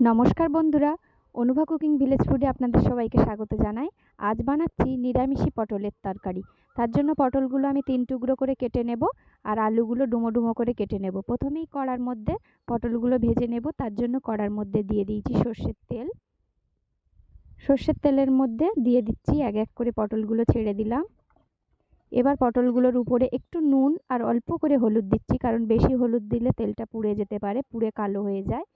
নমস্কার বন্ধুরা, Anubha cooking village ফুডে আপনাদের সবাইকে স্বাগত জানাই। আজ বানাচ্ছি নিরামিষি পটলের তরকারি। তার জন্য পটলগুলো আমি 3 টুকরো করে কেটে নেব আর আলুগুলো ডুমো ডুমো করে কেটে নেব। প্রথমেই কড়ার মধ্যে পটলগুলো ভেজে নেব। তার জন্য কড়ার মধ্যে দিয়ে দিয়েছি সর্ষের তেল। সর্ষের তেলের মধ্যে দিয়ে দিচ্ছি এক এক করে পটলগুলো ছেড়ে দিলাম। এবার পটলগুলোর উপরে একটু নুন আর অল্প করে হলুদ দিচ্ছি, কারণ বেশি হলুদ দিলে তেলটা পুড়ে যেতে পারে, পুড়ে কালো হয়ে যায়।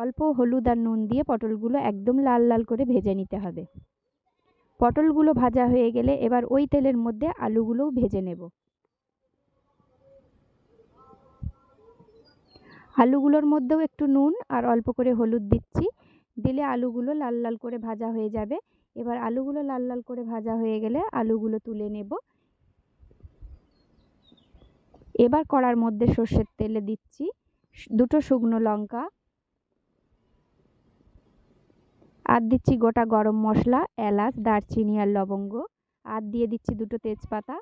অল্প হলুদ আর নুন দিয়ে পটলগুলো একদম লাল লাল করে ভেজে নিতে হবে। পটলগুলো ভাজা হয়ে গেলে এবার ওই তেলের মধ্যে আলুগুলোও ভেজে নেব। আলুগুলোর মধ্যেও একটু নুন আর অল্প করে হলুদ দিচ্ছি, দিলে আলুগুলো লাল লাল করে ভাজা হয়ে যাবে। এবার আলুগুলো লাল লাল করে ভাজা হয়ে গেলে আলুগুলো তুলে নেব। এবার কড়ার মধ্যে সর্ষের তেলে দিচ্ছি 2টো শুকনো লঙ্কা, আর দিচ্ছি গোটা গরম মশলা, এলাচ, দারচিনি আর লবঙ্গ, আর দিয়ে দিচ্ছি 2টো তেজপাতা।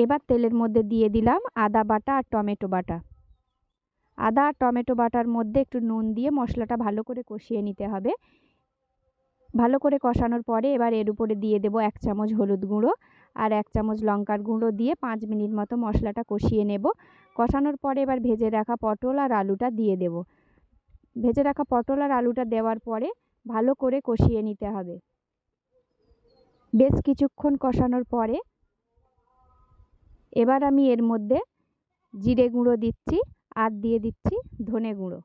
এবার তেলের মধ্যে দিয়ে দিলাম আদা বাটা আর টমেটো বাটা। আদা আর টমেটো বাটার মধ্যে একটু নুন দিয়ে মশলাটা ভালো করে কষিয়ে নিতে হবে। ভালো করে কষানোর পরে এবার এর উপরে দিয়ে দেব 1 চামচ হলুদ গুঁড়ো আর 1 চামচ লঙ্কার গুঁড়ো দিয়ে 5 মিনিট মতো মশলাটা কষিয়ে নেব। কষানোর পরে এবার ভেজে রাখা পটল আর আলুটা দিয়ে দেব। ভেজে রাখা পটল আর আলুটা দেওয়ার পরে ভালো করে কষিয়ে নিতে হবে। বেশ কিছুক্ষণ কষানোর পরে এবার আমি এর মধ্যে জিরে গুঁড়ো দিচ্ছি আর দিয়ে দিচ্ছি ধনে গুঁড়ো।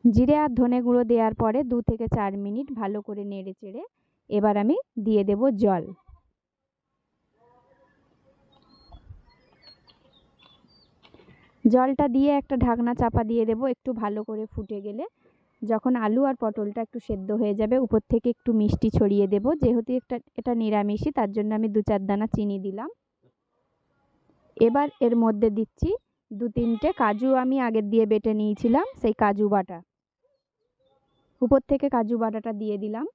জিরে আর ধনে গুঁড়ো দেওয়ার পরে 2 থেকে 4 মিনিট ভালো করে নেড়ে চেড়ে এবার আমি দিয়ে দেব জল। জলটা দিয়ে একটা ঢাকনা চাপা দিয়ে দেব। একটু ভালো করে ফুটে গেলে যখন আলু আর পটলটা একটু সেদ্ধ হয়ে যাবে, উপর থেকে একটু মিষ্টি ছড়িয়ে দেব। যেহেতু এটা নিরামিষই, তার জন্য আমি 2-4 দানা চিনি দিলাম। এবার এর মধ্যে দিচ্ছি 2-3টে কাজু, আমি আগের দিয়ে বেটে নিয়েছিলাম সেই কাজু বাটা। উপর থেকে কাজু বাটাটা দিয়ে দিলাম।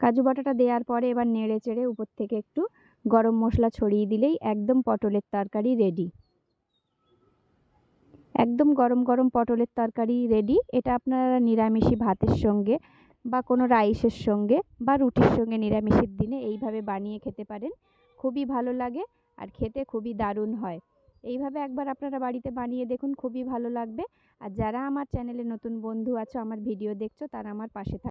কাজু বাটাটা দেওয়ার পরে এবার নেড়ে চেড়ে উপর থেকে একটু গরম মশলা ছড়িয়ে দিলেই একদম পটলের তরকারি রেডি। একদম গরম গরম পটলের তরকারি রেডি। এটা আপনারা নিরামিষি ভাতের সঙ্গে বা কোনো রাইসের সঙ্গে বা রুটির সঙ্গে নিরামিষের দিনে এইভাবে বানিয়ে খেতে পারেন। খুবই ভালো লাগে আর খেতে খুবই দারুণ হয়। এইভাবে একবার আপনারা বাড়িতে বানিয়ে দেখুন, খুবই ভালো লাগবে। আর যারা আমার চ্যানেলে নতুন বন্ধু আছো, আমার ভিডিও দেখছো, তারা আমার পাশে থাকো।